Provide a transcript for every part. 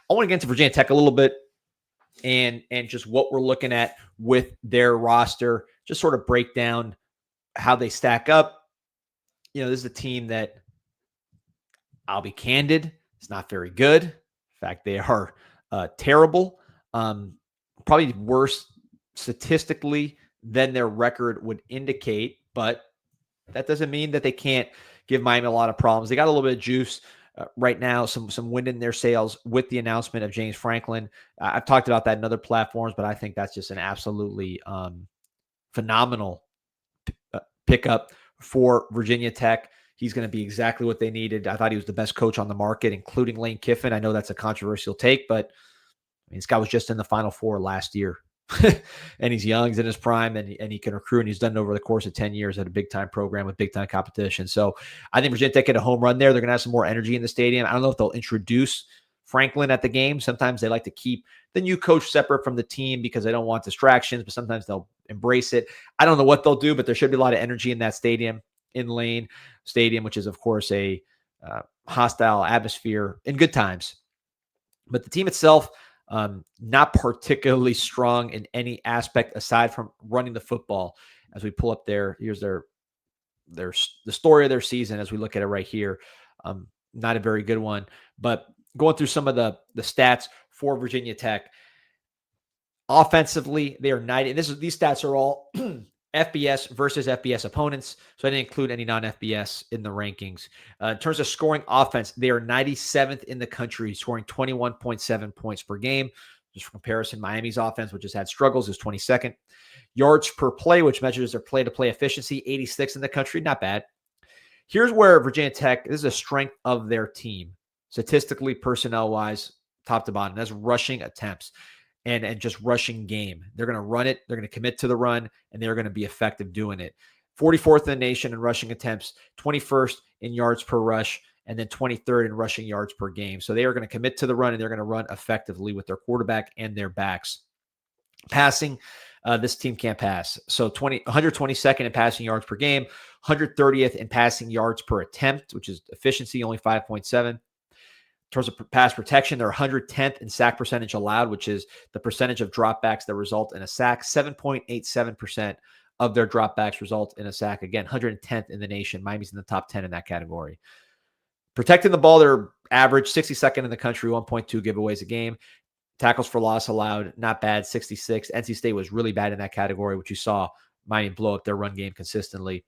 I want to get into Virginia Tech a little bit and just what we're looking at with their roster, just sort of break down how they stack up. This is a team that, I'll be candid, it's not very good. In fact, they are terrible. Probably worse statistically than their record would indicate, but that doesn't mean that they can't give Miami a lot of problems. They got a little bit of juice right now, some wind in their sails with the announcement of James Franklin. I've talked about that in other platforms, but I think that's just an absolutely phenomenal pickup for Virginia Tech. He's going to be exactly what they needed. I thought he was the best coach on the market, including Lane Kiffin. I know that's a controversial take, but this guy was just in the Final Four last year. And he's young, he's in his prime, and he can recruit, and he's done it over the course of 10 years at a big-time program with big-time competition. So I think Virginia Tech get a home run there. They're going to have some more energy in the stadium. I don't know if they'll introduce Franklin at the game. Sometimes they like to keep the new coach separate from the team because they don't want distractions, but sometimes they'll embrace it. I don't know what they'll do, but there should be a lot of energy in that stadium, in Lane Stadium, which is, of course, a hostile atmosphere in good times. But the team itself, not particularly strong in any aspect aside from running the football. As we pull up here's the story of their season as we look at it right here. Not a very good one, but going through some of the stats for Virginia Tech. Offensively, they are 90. These stats are all FBS versus FBS opponents, so I didn't include any non-FBS in the rankings. In terms of scoring offense, they are 97th in the country, scoring 21.7 points per game. Just for comparison, Miami's offense, which has had struggles, is 22nd. Yards per play, which measures their play-to-play efficiency, 86th in the country. Not bad. Here's where Virginia Tech, this is a strength of their team, statistically, personnel-wise, top to bottom. That's rushing attempts. And just rushing game. They're going to run it. They're going to commit to the run, and they're going to be effective doing it. 44th in the nation in rushing attempts, 21st in yards per rush, and then 23rd in rushing yards per game. So they are going to commit to the run, and they're going to run effectively with their quarterback and their backs. Passing, this team can't pass. So 122nd in passing yards per game, 130th in passing yards per attempt, which is efficiency, only 5.7. In terms of pass protection, they're 110th in sack percentage allowed, which is the percentage of dropbacks that result in a sack. 7.87% of their dropbacks result in a sack. Again, 110th in the nation. Miami's in the top 10 in that category. Protecting the ball, they're average, 62nd in the country, 1.2 giveaways a game. Tackles for loss allowed, not bad, 66. NC State was really bad in that category, which you saw Miami blow up their run game consistently.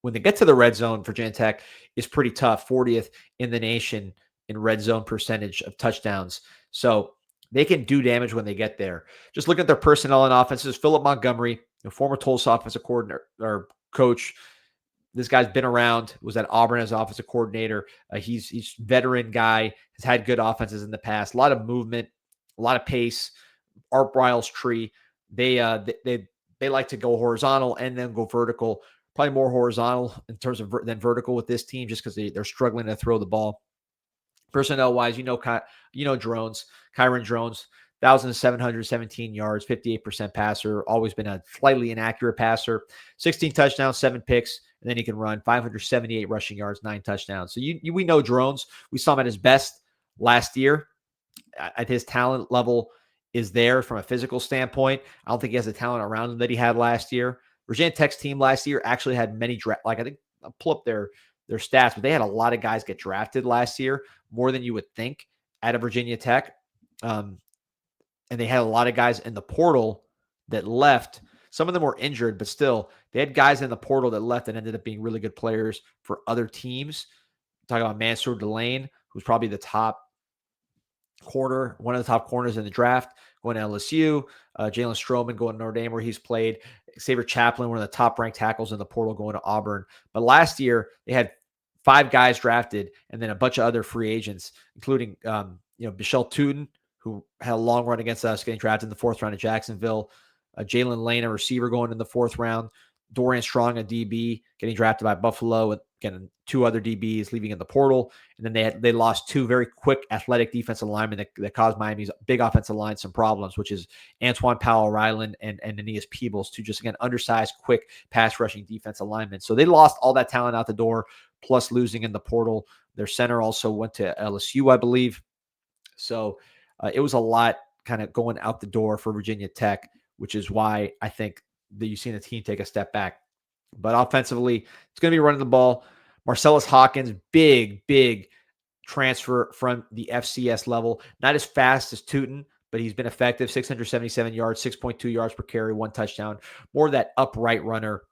When they get to the red zone, Virginia Tech is pretty tough, 40th in the nation in red zone percentage of touchdowns. So they can do damage when they get there. Just looking at their personnel and offenses, Philip Montgomery, the former Tulsa offensive coordinator or coach. This guy's been around, was at Auburn as offensive coordinator. He's veteran guy, has had good offenses in the past. A lot of movement, a lot of pace. Art Briles tree. They like to go horizontal and then go vertical. Probably more horizontal in terms of than vertical with this team, just because they're struggling to throw the ball. Personnel-wise, Drones, Kyron Drones, 1,717 yards, 58% passer, always been a slightly inaccurate passer, 16 touchdowns, 7 picks, and then he can run 578 rushing yards, 9 touchdowns. So we know Drones. We saw him at his best last year. At his talent level is there from a physical standpoint. I don't think he has the talent around him that he had last year. Virginia Tech's team last year actually had many I think I'll pull up their stats, but they had a lot of guys get drafted last year, more than you would think out of Virginia Tech. And they had a lot of guys in the portal that left. Some of them were injured, but still, they had guys in the portal that left and ended up being really good players for other teams. Talking about Mansour Delane, who's probably the top corner, one of the top corners in the draft, going to LSU. Jalen Stroman going to Notre Dame, where he's played. Xavier Chaplin, one of the top-ranked tackles in the portal, going to Auburn. But last year, they had 5 guys drafted and then a bunch of other free agents, including Michelle Tootin, who had a long run against us, getting drafted in the 4th round of Jacksonville. Jalen Lane, a receiver, going in the 4th round. Dorian Strong, a DB, getting drafted by Buffalo, with again 2 other DBs leaving in the portal. And then they lost 2 very quick athletic defensive linemen that caused Miami's big offensive line some problems, which is Antoine Powell-Ryland and Aeneas Peebles, 2 just, again, undersized, quick pass rushing defensive linemen. So they lost all that talent out the door, plus losing in the portal. Their center also went to LSU, I believe. So It was a lot kind of going out the door for Virginia Tech, which is why I think that you've seen the team take a step back. But offensively, it's going to be running the ball. Marcellus Hawkins, big transfer from the FCS level. Not as fast as Tootin, but he's been effective. 677 yards, 6.2 yards per carry, 1 touchdown. More of that upright runner,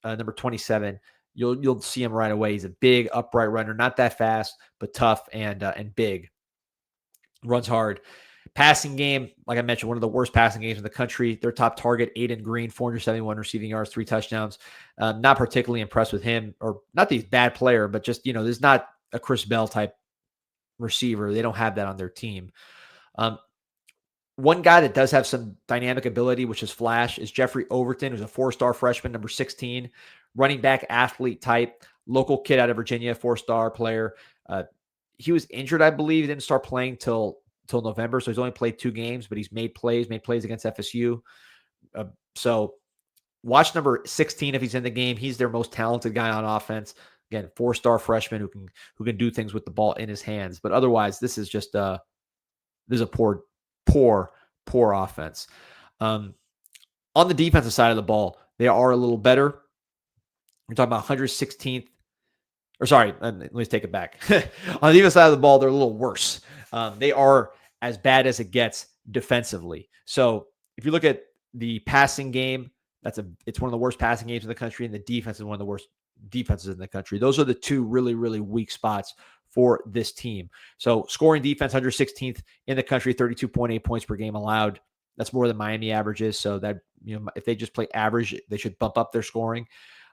number 27. You'll see him right away. He's a big upright runner, not that fast, but tough and big. Runs hard. Passing game, like I mentioned, one of the worst passing games in the country. Their top target, Aiden Green, 471 receiving yards, 3 touchdowns. Not particularly impressed with him, or not that he's a bad player, but just, there's not a Chris Bell type receiver. They don't have that on their team. One guy that does have some dynamic ability, which is flash, is Jeffrey Overton, who's a 4-star freshman, number 16, running back athlete type, local kid out of Virginia, 4-star player. He was injured, I believe. He didn't start playing till November, so he's only played 2 games, but he's made plays against FSU. So watch number 16 if he's in the game. He's their most talented guy on offense. Again, 4-star freshman who can do things with the ball in his hands. But otherwise, this is just a poor offense. On the defensive side of the ball, they are a little better. We're talking about 116th. Or sorry, let me take it back. On the defensive side of the ball, they're a little worse. They are as bad as it gets defensively. So if you look at the passing game, it's one of the worst passing games in the country, and the defense is one of the worst defenses in the country. Those are the 2 really, really weak spots for this team. So scoring defense, 116th in the country, 32.8 points per game allowed. That's more than Miami averages. So that, if they just play average, they should bump up their scoring.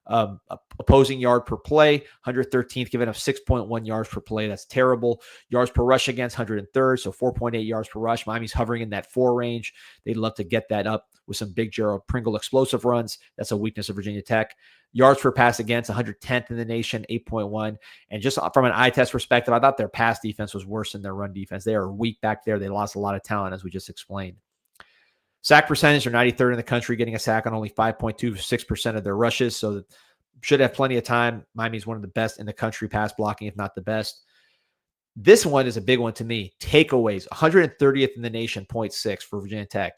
Opposing yard per play, 113th, giving up 6.1 yards per play. That's terrible. Yards per rush against, 103rd, so 4.8 yards per rush. Miami's hovering in that 4 range. They'd love to get that up with some big Gerald Pringle explosive runs. That's a weakness of Virginia Tech. Yards per pass against, 110th in the nation, 8.1. And just from an eye test perspective, I thought their pass defense was worse than their run defense. They are weak back there. They lost a lot of talent, as we just explained. Sack percentage, they're 93rd in the country, getting a sack on only 5.26% of their rushes. So should have plenty of time. Miami's one of the best in the country pass blocking, if not the best. This one is a big one to me. Takeaways, 130th in the nation, 0.6 for Virginia Tech.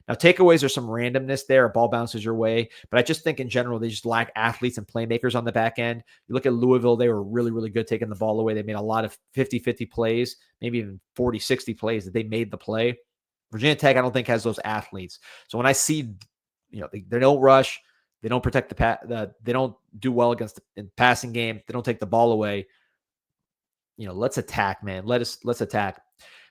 Now, takeaways are some randomness there. A ball bounces your way. But I just think in general, they just lack athletes and playmakers on the back end. You look at Louisville, they were really, really good taking the ball away. They made a lot of 50-50 plays, maybe even 40-60 plays that they made the play. Virginia Tech, I don't think, has those athletes. So when I see, they don't rush, they don't protect they don't do well against the passing game, they don't take the ball away. Let's attack, man. Let's attack.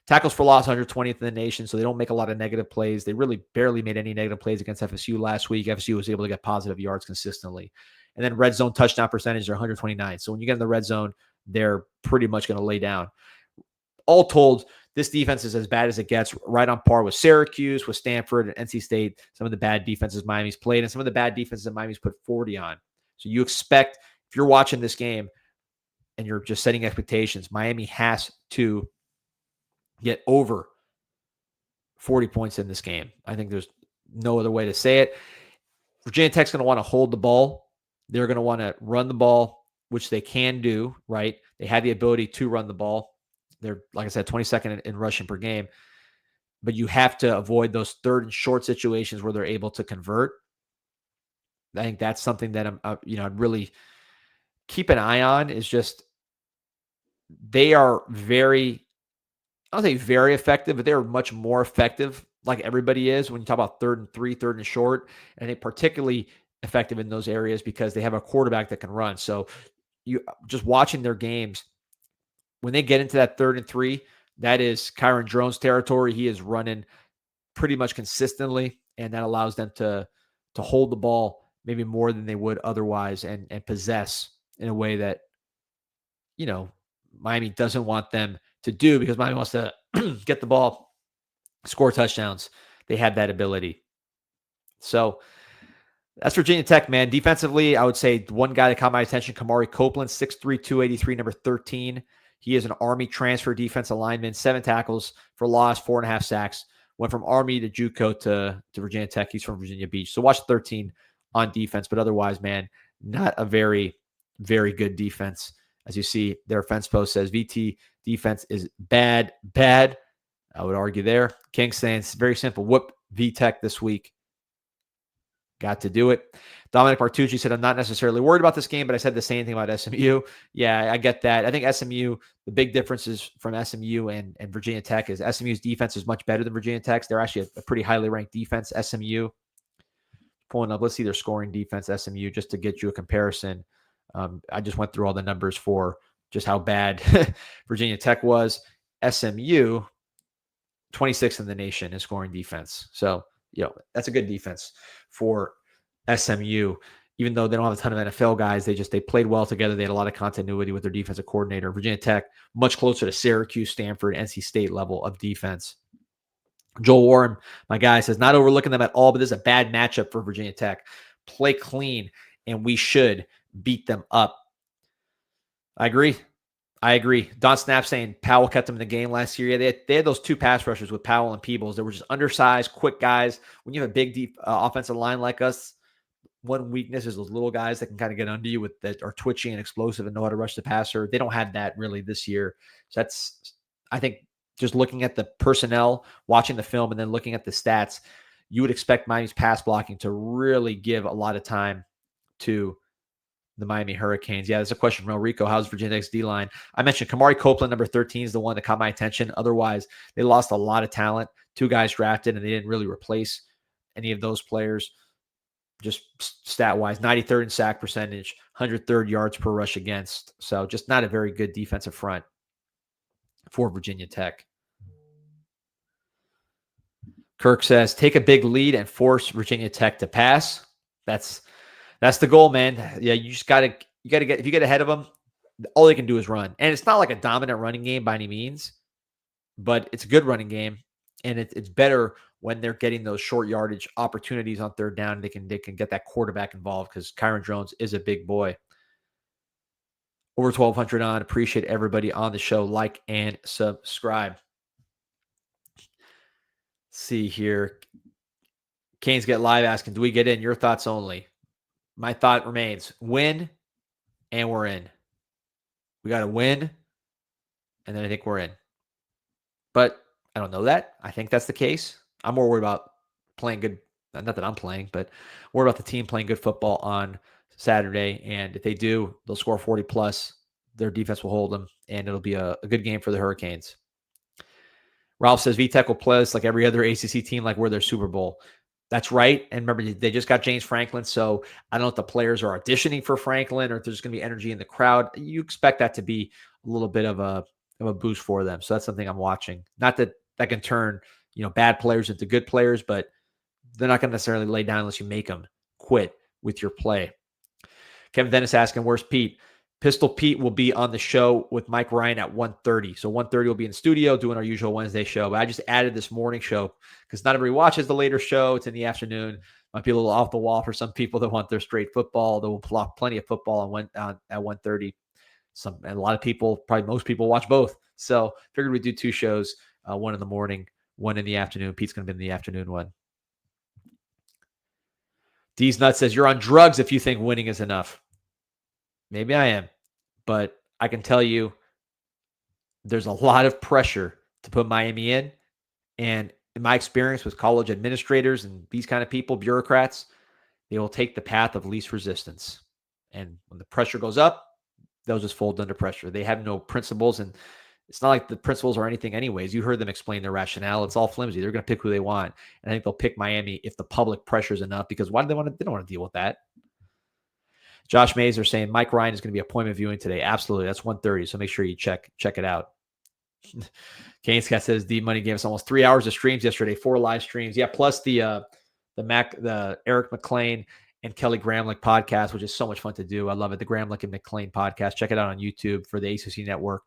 Tackles for loss, 120th in the nation, so they don't make a lot of negative plays. They really barely made any negative plays against FSU last week. FSU was able to get positive yards consistently. And then red zone touchdown percentage are 129. So when you get in the red zone, they're pretty much going to lay down. All told, this defense is as bad as it gets, right on par with Syracuse, with Stanford, and NC State, some of the bad defenses Miami's played, and some of the bad defenses that Miami's put 40 on. So you expect, if you're watching this game and you're just setting expectations, Miami has to get over 40 points in this game. I think there's no other way to say it. Virginia Tech's going to want to hold the ball. They're going to want to run the ball, which they can do, right? They have the ability to run the ball. They're, like I said, 22nd in rushing per game. But you have to avoid those 3rd and short situations where they're able to convert. I think that's something that I'd really keep an eye on, is just they are very, I don't say very effective, but they're much more effective, like everybody is, when you talk about 3rd and 3, 3rd and short. And they're particularly effective in those areas because they have a quarterback that can run. So you just watching their games, when they get into that 3rd and 3, that is Kyron Drones territory. He is running pretty much consistently, and that allows them to hold the ball maybe more than they would otherwise and possess in a way that, Miami doesn't want them to do, because Miami wants to get the ball, score touchdowns. They have that ability. So that's Virginia Tech, man. Defensively, I would say one guy that caught my attention, Kamari Copeland, 6'3", 283, number 13. He is an Army transfer defensive lineman, 7 tackles for loss, 4.5 sacks. Went from Army to JUCO to Virginia Tech. He's from Virginia Beach. So watch 13 on defense. But otherwise, man, not a very, very good defense. As you see, their fence post says VT defense is bad. I would argue there. King saying it's very simple. Whoop VTech this week. Got to do it. Dominic Martucci said, I'm not necessarily worried about this game, but I said the same thing about SMU. Yeah, I get that. I think SMU, the big differences from SMU and Virginia Tech is SMU's defense is much better than Virginia Tech's. They're actually a pretty highly ranked defense. SMU, pulling up, let's see their scoring defense, SMU, just to get you a comparison. I just went through all the numbers for just how bad Virginia Tech was. SMU, 26th in the nation in scoring defense. So, that's a good defense for SMU. Even though they don't have a ton of NFL guys, they played well together. They had a lot of continuity with their defensive coordinator. Virginia Tech, much closer to Syracuse, Stanford, NC State level of defense. Joel Warren, my guy, says, not overlooking them at all, but this is a bad matchup for Virginia Tech. Play clean, and we should beat them up. I agree. Don Snap saying Powell kept them in the game last year. Yeah, they had those two pass rushers with Powell and Peebles. They were just undersized, quick guys. When you have a big, deep offensive line like us, one weakness is those little guys that can kind of get under you that are twitchy and explosive and know how to rush the passer. They don't have that really this year. So I think, just looking at the personnel, watching the film, and then looking at the stats, you would expect Miami's pass blocking to really give a lot of time to the Miami Hurricanes. Yeah, there's a question from El Rico. How's Virginia Tech's D-line? I mentioned Kamari Copeland, number 13, is the one that caught my attention. Otherwise, they lost a lot of talent. 2 guys drafted, and they didn't really replace any of those players. Just stat-wise, 93rd in sack percentage, 103rd yards per rush against. So just not a very good defensive front for Virginia Tech. Kirk says, take a big lead and force Virginia Tech to pass. That's the goal, man. Yeah, you got to get, if you get ahead of them, all they can do is run. And it's not like a dominant running game by any means, but it's a good running game. And it's better when they're getting those short yardage opportunities on third down. They can get that quarterback involved because Kyron Jones is a big boy. Over 1,200 on. Appreciate everybody on the show. Like and subscribe. See here. Canes Get Live asking, do we get in? Your thoughts only. My thought remains, win, and we're in. We got to win, and then I think we're in. But I don't know that. I think that's the case. I'm more worried about playing good. Not that I'm playing, but worried about the team playing good football on Saturday. And if they do, they'll score 40 plus. Their defense will hold them, and it'll be a good game for the Hurricanes. Ralph says VTech will play us like every other ACC team, like we're their Super Bowl. That's right. And remember, they just got James Franklin. So I don't know if the players are auditioning for Franklin or if there's going to be energy in the crowd. You expect that to be a little bit of a boost for them. So that's something I'm watching. Not that can turn, bad players into good players, but they're not going to necessarily lay down unless you make them quit with your play. Kevin Dennis asking, where's Pete? Pistol Pete will be on the show with Mike Ryan at 1:30. So 1:30 we'll be in the studio doing our usual Wednesday show. But I just added this morning show because not everybody watches the later show. It's in the afternoon. Might be a little off the wall for some people that want their straight football. There will block plenty of football at 1:30. And a lot of people, probably most people, watch both. So figured we'd do 2 shows, one in the morning, one in the afternoon. Pete's going to be in the afternoon one. D's Nuts says, you're on drugs if you think winning is enough. Maybe I am, but I can tell you there's a lot of pressure to put Miami in. And in my experience with college administrators and these kind of people, bureaucrats, they will take the path of least resistance. And when the pressure goes up, they'll just fold under pressure. They have no principles, and it's not like the principles are anything anyways. You heard them explain their rationale. It's all flimsy. They're going to pick who they want. And I think they'll pick Miami if the public pressure is enough, because why do they want to? They don't want to deal with that. Josh Mazer saying Mike Ryan is going to be appointment viewing today. Absolutely. That's 1:30. So make sure you check it out. Canes Cat says D Money gave us almost 3 hours of streams yesterday, 4 live streams. Yeah. Plus the Eric McLean and Kelly Gramlich podcast, which is so much fun to do. I love it. The Gramlich and McLean podcast. Check it out on YouTube for the ACC Network.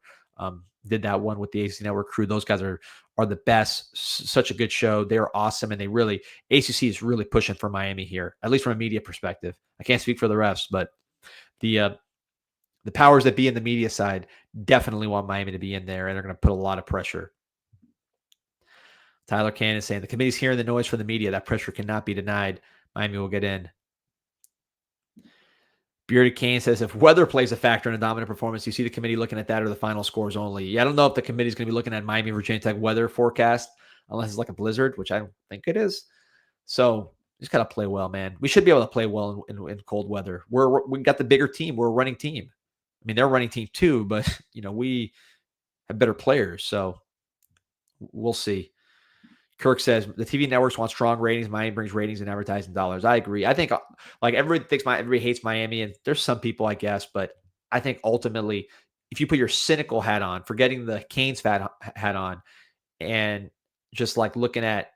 Did that one with the ACC Network crew. Those guys are the best. Such a good show. They're awesome. And ACC is really pushing for Miami here, at least from a media perspective. I can't speak for the refs, but the powers that be in the media side definitely want Miami to be in there, and they're going to put a lot of pressure. Tyler Cannon is saying the committee's hearing the noise from the media. That pressure cannot be denied. Miami will get in. Bearded Kane says, if weather plays a factor in a dominant performance, you see the committee looking at that or the final scores only. Yeah, I don't know if the committee is going to be looking at Miami, Virginia Tech weather forecast, unless it's like a blizzard, which I don't think it is. So just gotta play well, man. We should be able to play well in cold weather. We got the bigger team. We're a running team. I mean, they're a running team too, but we have better players. So we'll see. Kirk says the TV networks want strong ratings. Miami brings ratings and advertising dollars. I agree. I think like everybody hates Miami, and there's some people, I guess, but I think ultimately, if you put your cynical hat on, forgetting the Canes hat on, and just like looking at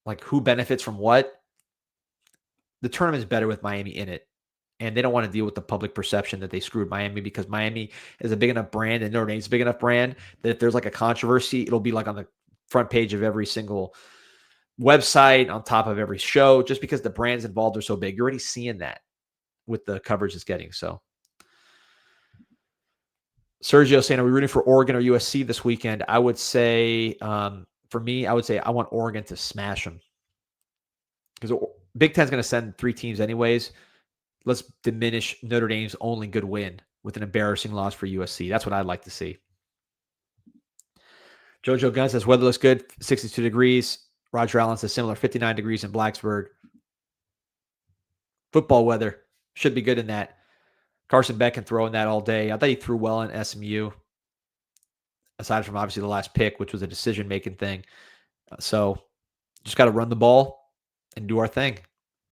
like who benefits from what, the tournament is better with Miami in it. And they don't want to deal with the public perception that they screwed Miami, because Miami is a big enough brand and Notre Dame's a big enough brand that if there's like a controversy, it'll be like on the front page of every single website, on top of every show, just because the brands involved are so big. You're already seeing that with the coverage it's getting. So Sergio saying, are we rooting for Oregon or USC this weekend? I would say, for me, I would say I want Oregon to smash them, because Big Ten's going to send 3 teams anyways. Let's diminish Notre Dame's only good win with an embarrassing loss for USC. That's what I'd like to see. Jojo Gunn says, weather looks good, 62 degrees. Roger Allen says similar, 59 degrees in Blacksburg. Football weather should be good in that. Carson Beck can throw in that all day. I thought he threw well in SMU, aside from obviously the last pick, which was a decision-making thing. So just got to run the ball and do our thing.